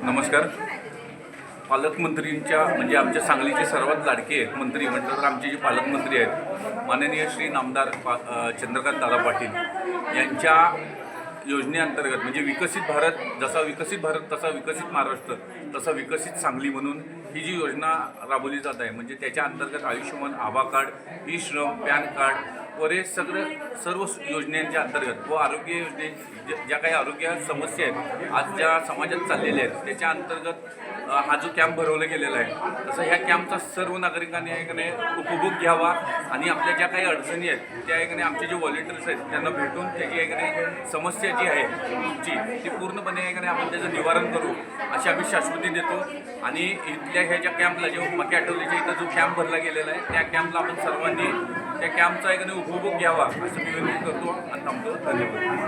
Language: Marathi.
नमस्कार. पालकमंत्रींच्या म्हणजे आमच्या सांगलीचे सर्वात लाडके मंत्री म्हटलं तर आमचे जे पालकमंत्री आहेत माननीय श्री नामदार चंद्रकांत दादा पाटील यांच्या योजनेअंतर्गत म्हणजे विकसित भारत जसा विकसित भारत तसा विकसित महाराष्ट्र तसा विकसित सांगली म्हणून ही जी योजना राबवली जात आहे म्हणजे त्याच्या अंतर्गत आयुष्यमान आभा कार्ड, ई श्रम, पॅन कार्ड व हे सर्व योजनांच्या अंतर्गत व आरोग्य योजने ज्या काही आरोग्य समस्या आहेत आज ज्या समाजात चाललेल्या आहेत त्याच्या अंतर्गत हा जो कॅम्प भरवला गेलेला आहे तसं ह्या कॅम्पचा सर्व नागरिकांनी याकडे उपभोग घ्यावा आणि आपल्या ज्या काही अडचणी आहेत त्या याकडे आमचे जे व्हॉलेंटियर्स आहेत त्यांना भेटून त्याची याकडे समस्या जी आहे तुमची ती पूर्णपणे याकडे आपण त्याचं निवारण करू अशी आम्ही शाश्वती देतो. आणि इथल्या ह्या ज्या कॅम्पला जे मक्या आठवलेच्या इथं जो कॅम्प भरला गेलेला आहे त्या कॅम्पला आपण सर्वांनी त्या कॅम्पचा याकडे उपभोग घ्यावा असं मी विनंती करतो आणि थांबतो. धन्यवाद.